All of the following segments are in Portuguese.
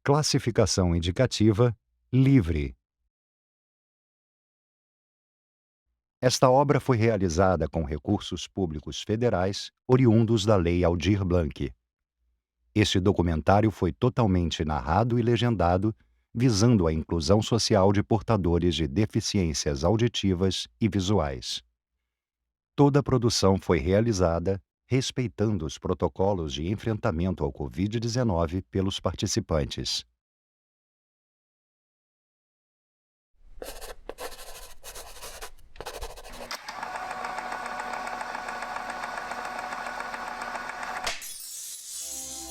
Classificação indicativa livre. Esta obra foi realizada com recursos públicos federais oriundos da Lei Aldir Blanc. Este documentário foi totalmente narrado e legendado, visando a inclusão social de portadores de deficiências auditivas e visuais. Toda a produção foi realizada respeitando os protocolos de enfrentamento ao Covid-19 pelos participantes.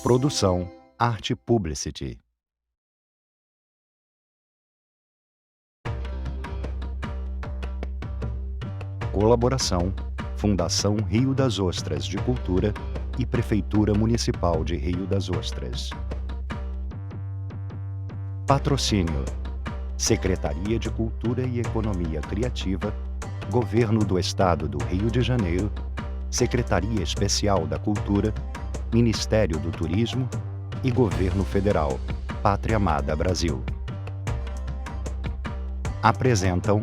Produção Arte Publicity. Colaboração Fundação Rio das Ostras de Cultura e Prefeitura Municipal de Rio das Ostras. Patrocínio Secretaria de Cultura e Economia Criativa, Governo do Estado do Rio de Janeiro, Secretaria Especial da Cultura, Ministério do Turismo e Governo Federal, Pátria Amada Brasil. Apresentam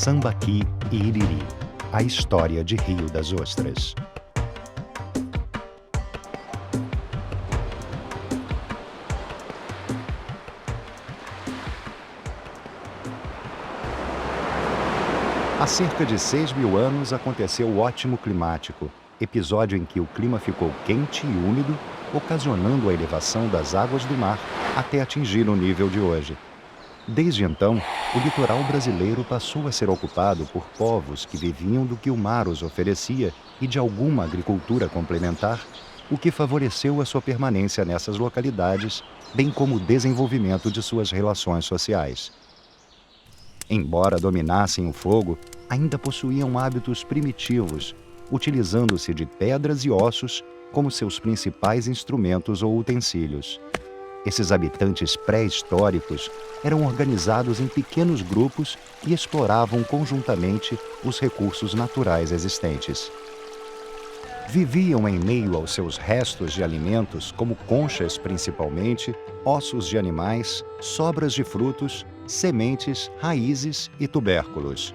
Sambaqui e Iriri, a história de Rio das Ostras. Há cerca de 6.000 anos aconteceu o Ótimo Climático, episódio em que o clima ficou quente e úmido, ocasionando a elevação das águas do mar até atingir o nível de hoje. Desde então, o litoral brasileiro passou a ser ocupado por povos que viviam do que o mar os oferecia e de alguma agricultura complementar, o que favoreceu a sua permanência nessas localidades, bem como o desenvolvimento de suas relações sociais. Embora dominassem o fogo, ainda possuíam hábitos primitivos, utilizando-se de pedras e ossos como seus principais instrumentos ou utensílios. Esses habitantes pré-históricos eram organizados em pequenos grupos e exploravam conjuntamente os recursos naturais existentes. Viviam em meio aos seus restos de alimentos, como conchas principalmente, ossos de animais, sobras de frutos, sementes, raízes e tubérculos.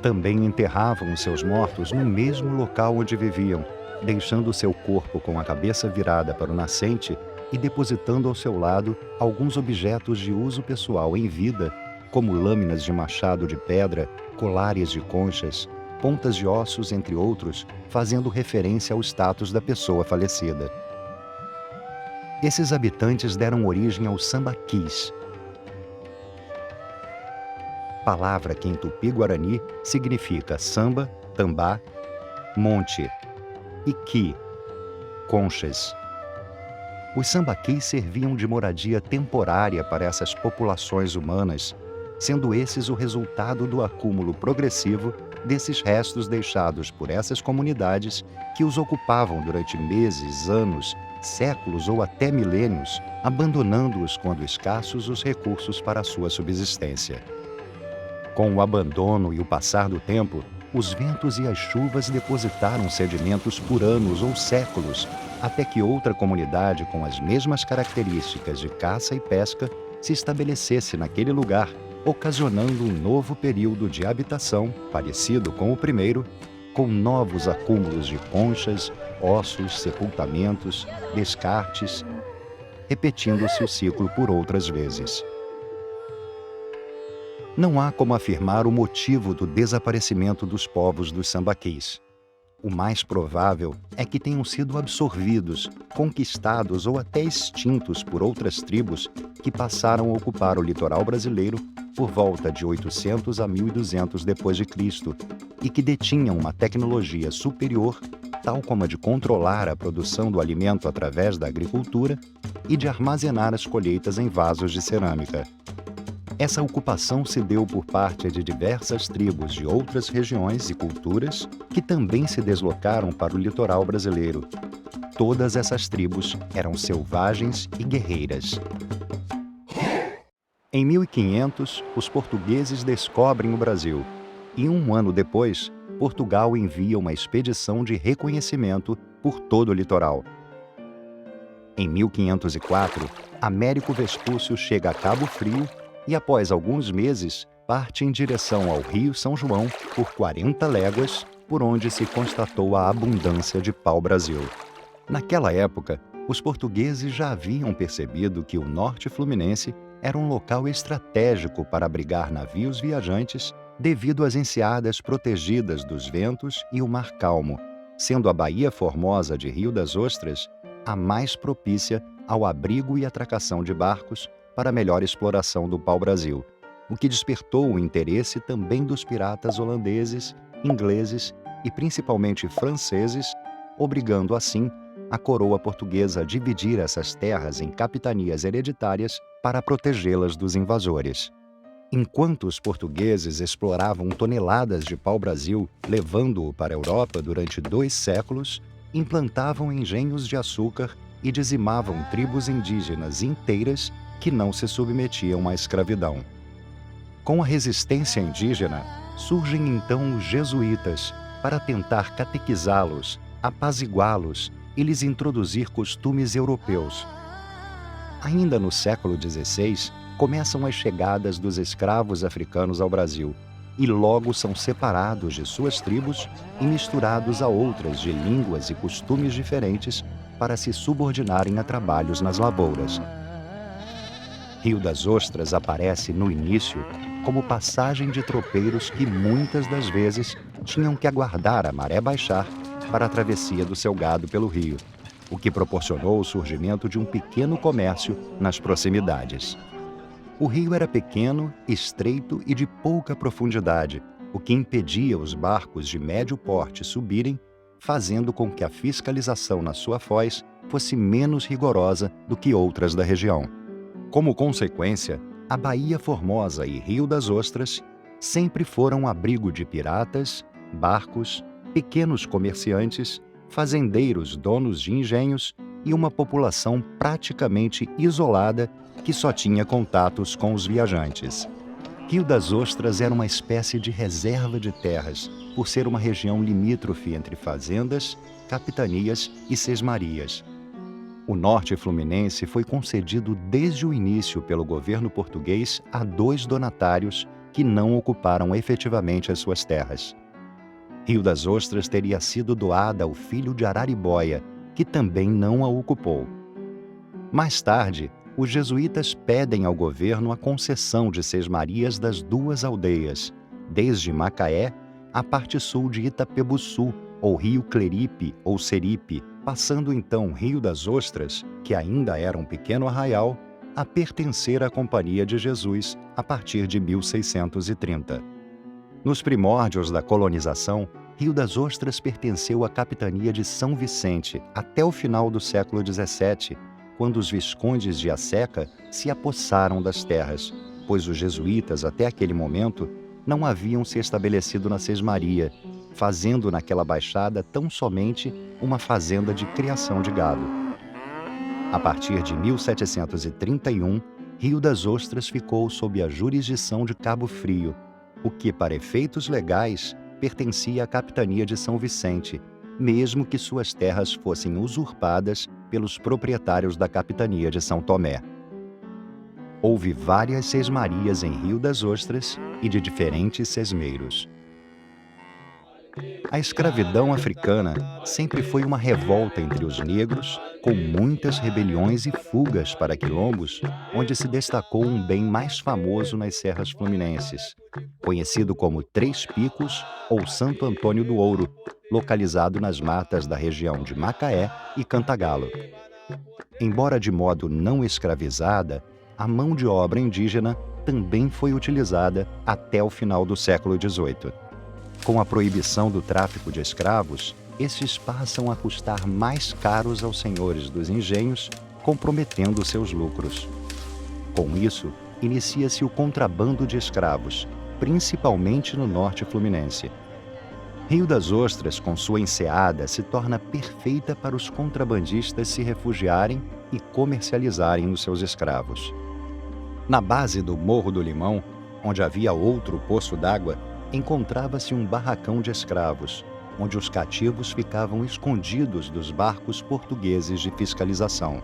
Também enterravam seus mortos no mesmo local onde viviam, deixando seu corpo com a cabeça virada para o nascente e depositando ao seu lado alguns objetos de uso pessoal em vida, como lâminas de machado de pedra, colares de conchas, pontas de ossos, entre outros, fazendo referência ao status da pessoa falecida. Esses habitantes deram origem aos sambaquis, palavra que em tupi-guarani significa samba, tambá, monte, e qui, conchas. Os sambaquis serviam de moradia temporária para essas populações humanas, sendo esses o resultado do acúmulo progressivo desses restos deixados por essas comunidades que os ocupavam durante meses, anos, séculos ou até milênios, abandonando-os quando escassos os recursos para a sua subsistência. Com o abandono e o passar do tempo, os ventos e as chuvas depositaram sedimentos por anos ou séculos, até que outra comunidade com as mesmas características de caça e pesca se estabelecesse naquele lugar, ocasionando um novo período de habitação, parecido com o primeiro, com novos acúmulos de conchas, ossos, sepultamentos, descartes, repetindo-se o ciclo por outras vezes. Não há como afirmar o motivo do desaparecimento dos povos dos sambaquis. O mais provável é que tenham sido absorvidos, conquistados ou até extintos por outras tribos que passaram a ocupar o litoral brasileiro por volta de 800 a 1200 d.C. e que detinham uma tecnologia superior, tal como a de controlar a produção do alimento através da agricultura e de armazenar as colheitas em vasos de cerâmica. Essa ocupação se deu por parte de diversas tribos de outras regiões e culturas que também se deslocaram para o litoral brasileiro. Todas essas tribos eram selvagens e guerreiras. Em 1500, os portugueses descobrem o Brasil e, um ano depois, Portugal envia uma expedição de reconhecimento por todo o litoral. Em 1504, Américo Vespúcio chega a Cabo Frio e, após alguns meses, parte em direção ao Rio São João por 40 léguas, por onde se constatou a abundância de pau-brasil. Naquela época, os portugueses já haviam percebido que o norte fluminense era um local estratégico para abrigar navios viajantes devido às enseadas protegidas dos ventos e o mar calmo, sendo a Baía Formosa de Rio das Ostras a mais propícia ao abrigo e atracação de barcos para melhor exploração do pau-brasil, o que despertou o interesse também dos piratas holandeses, ingleses e principalmente franceses, obrigando assim a coroa portuguesa a dividir essas terras em capitanias hereditárias para protegê-las dos invasores. Enquanto os portugueses exploravam toneladas de pau-brasil, levando-o para a Europa durante 2 séculos, implantavam engenhos de açúcar e dizimavam tribos indígenas inteiras que não se submetiam à escravidão. Com a resistência indígena, surgem então os jesuítas para tentar catequizá-los, apaziguá-los e lhes introduzir costumes europeus. Ainda no século XVI, começam as chegadas dos escravos africanos ao Brasil e logo são separados de suas tribos e misturados a outras de línguas e costumes diferentes para se subordinarem a trabalhos nas lavouras. Rio das Ostras aparece, no início, como passagem de tropeiros que muitas das vezes tinham que aguardar a maré baixar para a travessia do seu gado pelo rio, o que proporcionou o surgimento de um pequeno comércio nas proximidades. O rio era pequeno, estreito e de pouca profundidade, o que impedia os barcos de médio porte subirem, fazendo com que a fiscalização na sua foz fosse menos rigorosa do que outras da região. Como consequência, a Baía Formosa e Rio das Ostras sempre foram abrigo de piratas, barcos, pequenos comerciantes, fazendeiros donos de engenhos e uma população praticamente isolada que só tinha contatos com os viajantes. Rio das Ostras era uma espécie de reserva de terras, por ser uma região limítrofe entre fazendas, capitanias e sesmarias. O norte fluminense foi concedido desde o início pelo governo português a 2 donatários que não ocuparam efetivamente as suas terras. Rio das Ostras teria sido doada ao filho de Araribóia, que também não a ocupou. Mais tarde, os jesuítas pedem ao governo a concessão de sesmarias das 2 aldeias, desde Macaé à parte sul de Itapebuçu, ou Rio Cleripe ou Seripe, passando então Rio das Ostras, que ainda era um pequeno arraial, a pertencer à Companhia de Jesus a partir de 1630. Nos primórdios da colonização, Rio das Ostras pertenceu à capitania de São Vicente até o final do século XVII, quando os viscondes de Asseca se apossaram das terras, pois os jesuítas, até aquele momento, não haviam se estabelecido na sesmaria, fazendo naquela baixada tão somente uma fazenda de criação de gado. A partir de 1731, Rio das Ostras ficou sob a jurisdição de Cabo Frio, o que, para efeitos legais, pertencia à capitania de São Vicente, mesmo que suas terras fossem usurpadas pelos proprietários da capitania de São Tomé. Houve várias sesmarias em Rio das Ostras e de diferentes sesmeiros. A escravidão africana sempre foi uma revolta entre os negros, com muitas rebeliões e fugas para quilombos, onde se destacou um bem mais famoso nas serras fluminenses, conhecido como Três Picos ou Santo Antônio do Ouro, localizado nas matas da região de Macaé e Cantagalo. Embora de modo não escravizada, a mão de obra indígena também foi utilizada até o final do século XVIII. Com a proibição do tráfico de escravos, estes passam a custar mais caros aos senhores dos engenhos, comprometendo seus lucros. Com isso, inicia-se o contrabando de escravos, principalmente no norte fluminense. Rio das Ostras, com sua enseada, se torna perfeita para os contrabandistas se refugiarem e comercializarem os seus escravos. Na base do Morro do Limão, onde havia outro poço d'água, encontrava-se um barracão de escravos, onde os cativos ficavam escondidos dos barcos portugueses de fiscalização.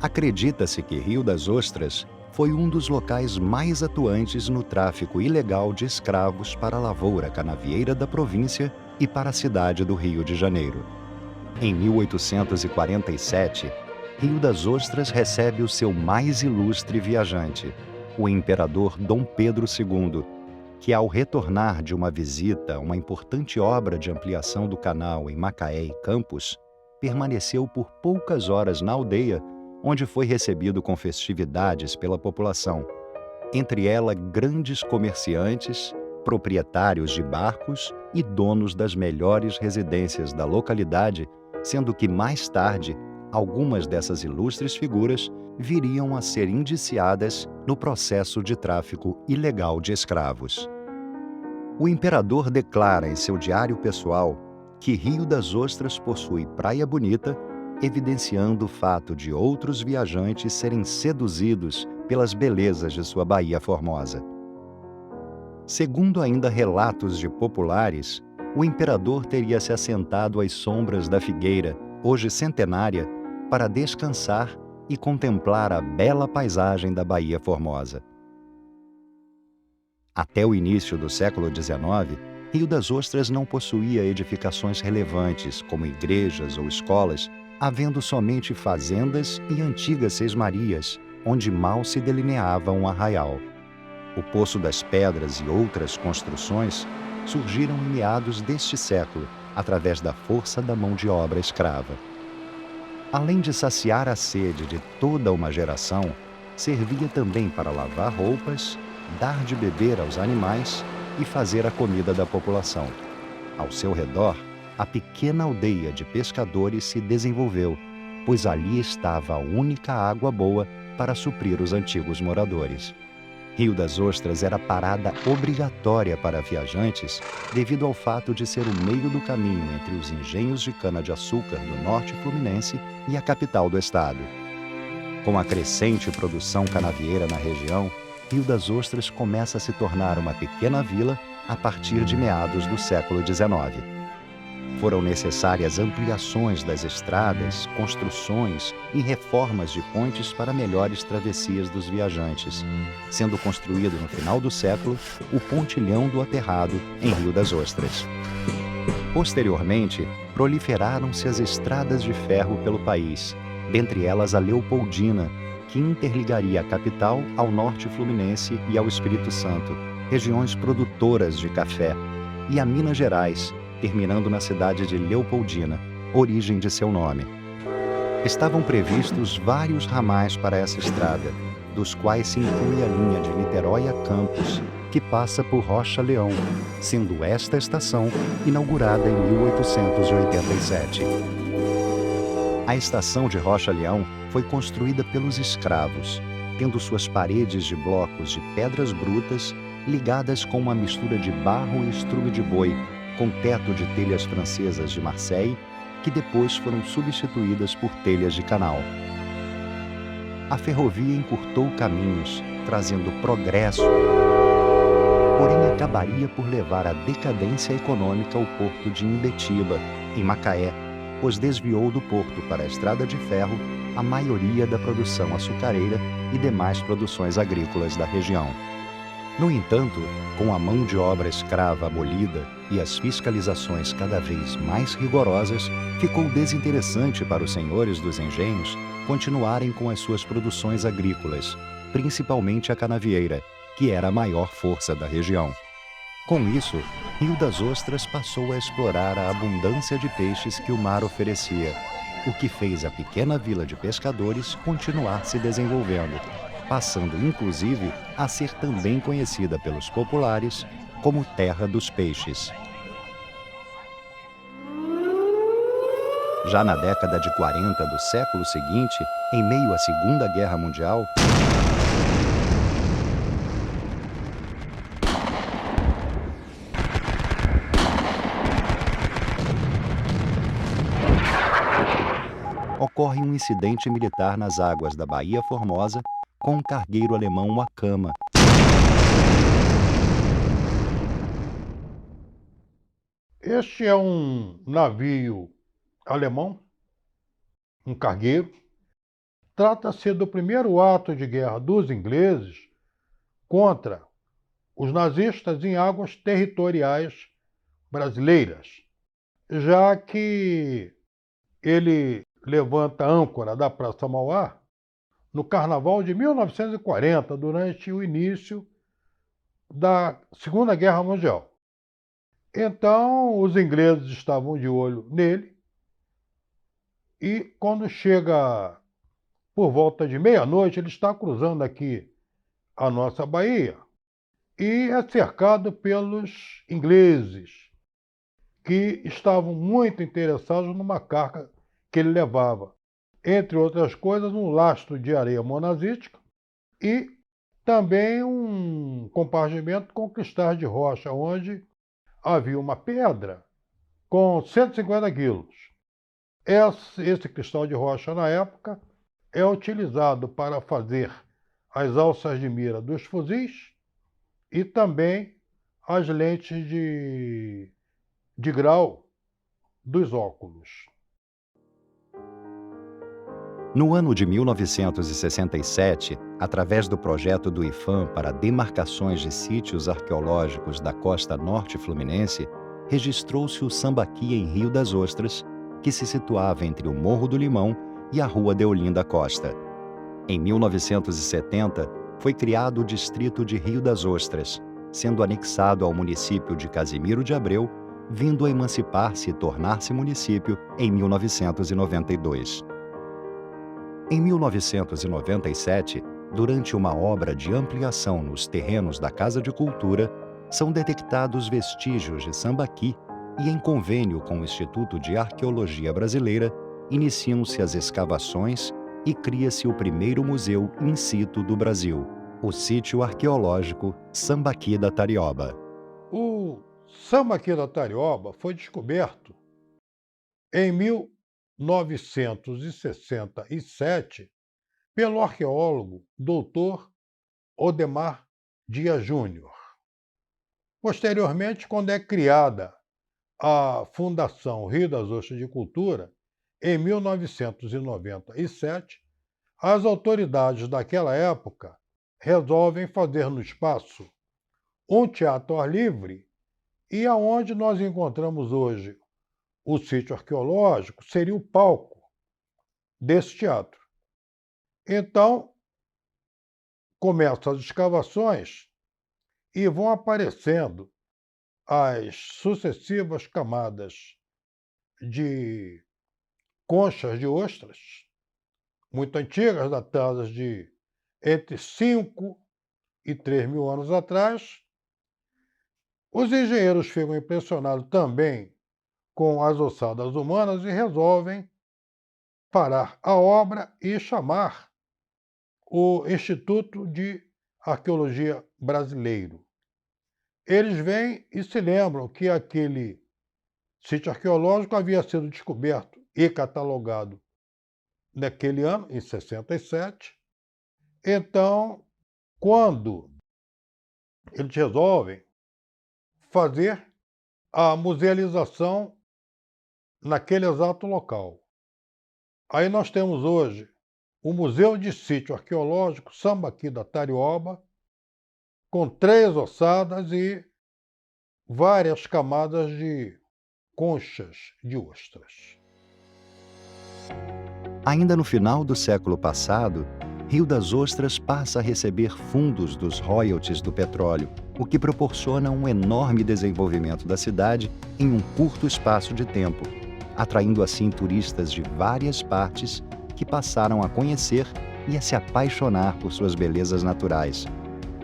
Acredita-se que Rio das Ostras foi um dos locais mais atuantes no tráfico ilegal de escravos para a lavoura canavieira da província e para a cidade do Rio de Janeiro. Em 1847, Rio das Ostras recebe o seu mais ilustre viajante, o imperador Dom Pedro II, que, ao retornar de uma visita a uma importante obra de ampliação do canal em Macaé e Campos, permaneceu por poucas horas na aldeia, onde foi recebido com festividades pela população, entre ela grandes comerciantes, proprietários de barcos e donos das melhores residências da localidade, sendo que mais tarde algumas dessas ilustres figuras viriam a ser indiciadas no processo de tráfico ilegal de escravos. O imperador declara em seu diário pessoal que Rio das Ostras possui praia bonita, evidenciando o fato de outros viajantes serem seduzidos pelas belezas de sua Baía Formosa. Segundo ainda relatos de populares, o imperador teria se assentado às sombras da figueira, hoje centenária, para descansar e contemplar a bela paisagem da Baía Formosa. Até o início do século XIX, Rio das Ostras não possuía edificações relevantes, como igrejas ou escolas, havendo somente fazendas e antigas sesmarias, onde mal se delineava um arraial. O Poço das Pedras e outras construções surgiram em meados deste século, através da força da mão de obra escrava. Além de saciar a sede de toda uma geração, servia também para lavar roupas, dar de beber aos animais e fazer a comida da população. Ao seu redor, a pequena aldeia de pescadores se desenvolveu, pois ali estava a única água boa para suprir os antigos moradores. Rio das Ostras era parada obrigatória para viajantes devido ao fato de ser o meio do caminho entre os engenhos de cana-de-açúcar do norte fluminense e a capital do estado. Com a crescente produção canavieira na região, Rio das Ostras começa a se tornar uma pequena vila a partir de meados do século XIX. Foram necessárias ampliações das estradas, construções e reformas de pontes para melhores travessias dos viajantes, sendo construído no final do século o Pontilhão do Aterrado, em Rio das Ostras. Posteriormente, proliferaram-se as estradas de ferro pelo país, dentre elas a Leopoldina, que interligaria a capital ao norte fluminense e ao Espírito Santo, regiões produtoras de café, e a Minas Gerais, terminando na cidade de Leopoldina, origem de seu nome. Estavam previstos vários ramais para essa estrada, dos quais se inclui a linha de Niterói a Campos, que passa por Rocha Leão, sendo esta estação inaugurada em 1887. A estação de Rocha Leão foi construída pelos escravos, tendo suas paredes de blocos de pedras brutas ligadas com uma mistura de barro e estrume de boi, com teto de telhas francesas de Marseille, que depois foram substituídas por telhas de canal. A ferrovia encurtou caminhos, trazendo progresso, porém acabaria por levar à decadência econômica o porto de Imbetiba, em Macaé, pois desviou do porto para a estrada de ferro a maioria da produção açucareira e demais produções agrícolas da região. No entanto, com a mão de obra escrava abolida e as fiscalizações cada vez mais rigorosas, ficou desinteressante para os senhores dos engenhos continuarem com as suas produções agrícolas, principalmente a canavieira, que era a maior força da região. Com isso, Rio das Ostras passou a explorar a abundância de peixes que o mar oferecia, o que fez a pequena vila de pescadores continuar se desenvolvendo, passando inclusive a ser também conhecida pelos populares como Terra dos Peixes. Já na década de 40 do século seguinte, em meio à Segunda Guerra Mundial, ocorre um incidente militar nas águas da Baía Formosa com um cargueiro alemão Wakama. Este é um navio alemão, um cargueiro. Trata-se do primeiro ato de guerra dos ingleses contra os nazistas em águas territoriais brasileiras, já que ele levanta a âncora da Praça Mauá no Carnaval de 1940, durante o início da Segunda Guerra Mundial. Então, os ingleses estavam de olho nele e, quando chega por volta de meia-noite, ele está cruzando aqui a nossa baía e é cercado pelos ingleses, que estavam muito interessados numa carga que ele levava, entre outras coisas, um lastro de areia monazítica e também um compartimento com cristais de rocha, onde havia uma pedra com 150 quilos. Esse cristal de rocha, na época, é utilizado para fazer as alças de mira dos fuzis e também as lentes de grau dos óculos. No ano de 1967, através do projeto do IPHAN para demarcações de sítios arqueológicos da costa norte fluminense, registrou-se o Sambaqui em Rio das Ostras, que se situava entre o Morro do Limão e a Rua Deolinda Costa. Em 1970, foi criado o distrito de Rio das Ostras, sendo anexado ao município de Casimiro de Abreu, vindo a emancipar-se e tornar-se município em 1992. Em 1997, durante uma obra de ampliação nos terrenos da Casa de Cultura, são detectados vestígios de Sambaqui e, em convênio com o Instituto de Arqueologia Brasileira, iniciam-se as escavações e cria-se o primeiro museu in situ do Brasil, o Sítio Arqueológico Sambaqui da Tarioba. O Sambaqui da Tarioba foi descoberto em 1967 pelo arqueólogo Dr. Odemar Dias Júnior. Posteriormente, quando é criada a Fundação Rio das Ostras de Cultura, em 1997, as autoridades daquela época resolvem fazer no espaço um teatro ao ar livre, e aonde nós encontramos hoje o sítio arqueológico seria o palco desse teatro. Então, começam as escavações e vão aparecendo as sucessivas camadas de conchas de ostras, muito antigas, datadas de entre 5 e 3 mil anos atrás. Os engenheiros ficam impressionados também com as ossadas humanas e resolvem parar a obra e chamar o Instituto de Arqueologia Brasileiro. Eles vêm e se lembram que aquele sítio arqueológico havia sido descoberto e catalogado naquele ano, em 67. Então, quando eles resolvem fazer a musealização naquele exato local. Aí nós temos hoje o Museu de Sítio Arqueológico Sambaqui da Tarioba, com 3 ossadas e várias camadas de conchas de ostras. Ainda no final do século passado, Rio das Ostras passa a receber fundos dos royalties do petróleo, o que proporciona um enorme desenvolvimento da cidade em um curto espaço de tempo, atraindo assim turistas de várias partes que passaram a conhecer e a se apaixonar por suas belezas naturais.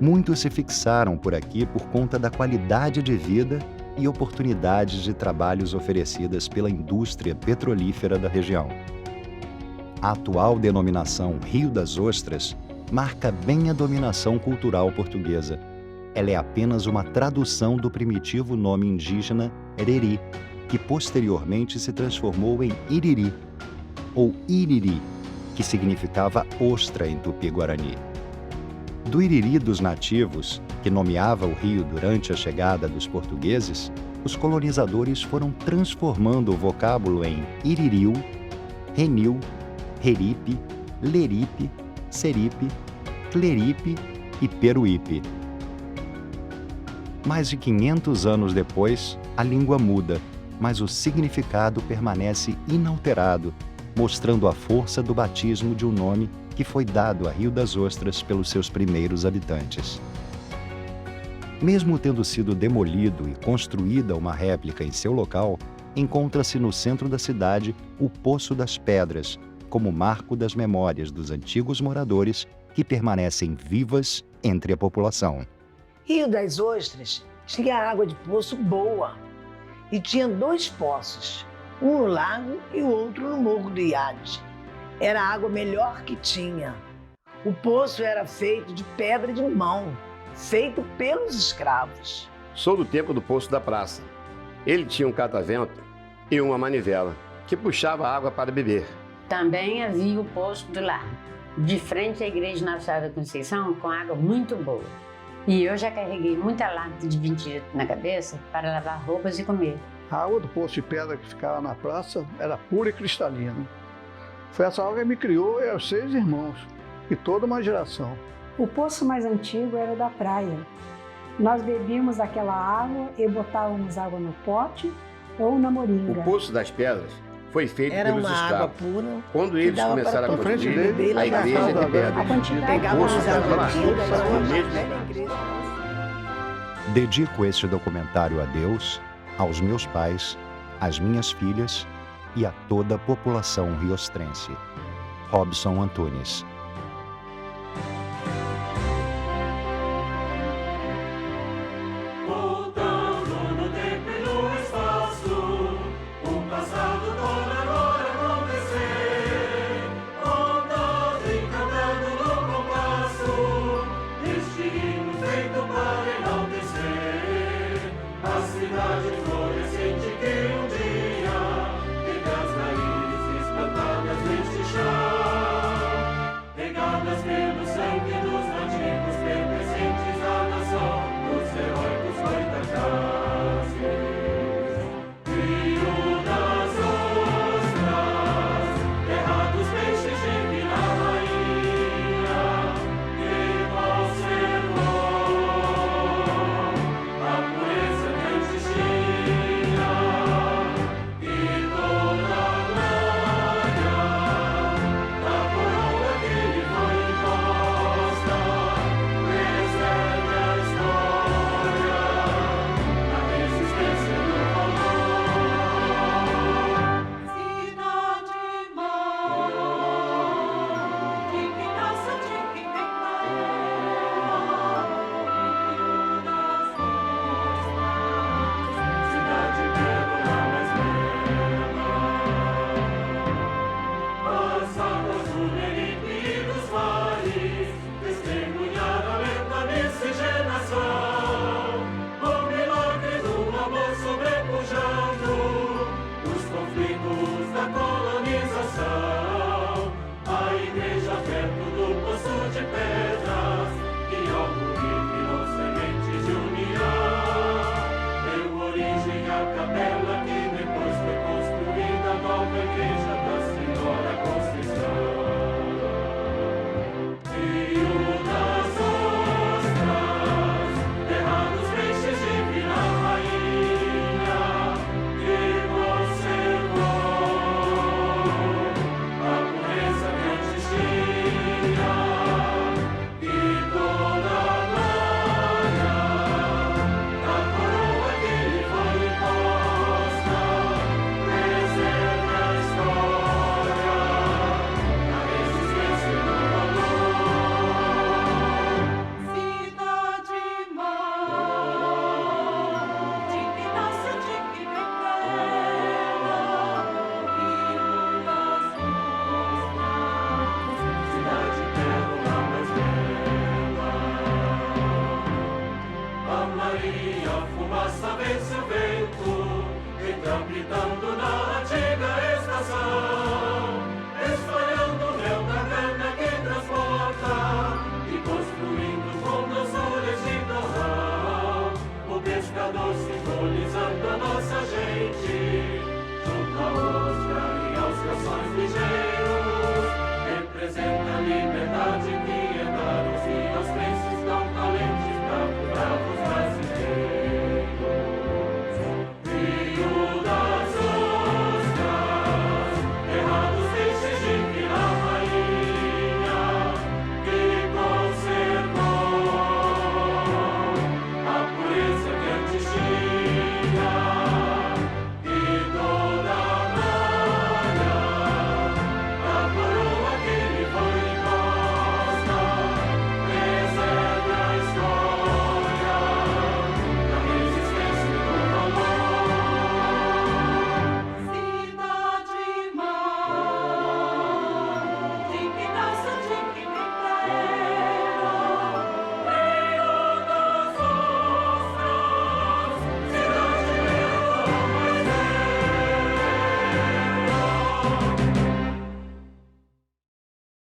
Muitos se fixaram por aqui por conta da qualidade de vida e oportunidades de trabalhos oferecidas pela indústria petrolífera da região. A atual denominação Rio das Ostras marca bem a dominação cultural portuguesa. Ela é apenas uma tradução do primitivo nome indígena Ereri, que posteriormente se transformou em Iriri, ou Iriri, que significava ostra em tupi-guarani. Do Iriri dos nativos, que nomeava o rio durante a chegada dos portugueses, os colonizadores foram transformando o vocábulo em iririu, renil, reripe, leripe, seripe, cleripe e peruípe. Mais de 500 anos depois, a língua muda, mas o significado permanece inalterado, mostrando a força do batismo de um nome que foi dado a Rio das Ostras pelos seus primeiros habitantes. Mesmo tendo sido demolido e construída uma réplica em seu local, encontra-se no centro da cidade o Poço das Pedras, como marco das memórias dos antigos moradores que permanecem vivas entre a população. Rio das Ostras tinha água de poço boa e tinha 2 poços, um no lago e o outro no Morro do Iade. Era a água melhor que tinha. O poço era feito de pedra de mão, feito pelos escravos. Sou do tempo do Poço da Praça. Ele tinha um catavento e uma manivela que puxava água para beber. Também havia o Poço do Largo, de frente à Igreja Nossa Senhora da Conceição, com água muito boa. E eu já carreguei muita lata de 20 litros na cabeça para lavar roupas e comer. A água do poço de pedra que ficava na praça era pura e cristalina. Foi essa água que me criou e os 6 irmãos, e toda uma geração. O poço mais antigo era o da praia. Nós bebíamos aquela água e botávamos água no pote ou na moringa. O Poço das Pedras foi feito Era pelos uma água escravos. pura. Quando que eles dava começaram a para todo construir mundo beber e a lavar igreja roupa. de pedra, A quantidade Pegávamos Poço água da aqui, Praça, levava o mesmo até na igreja. Dedico este documentário a Deus, aos meus pais, às minhas filhas e a toda a população riostrense. Robson Antunes.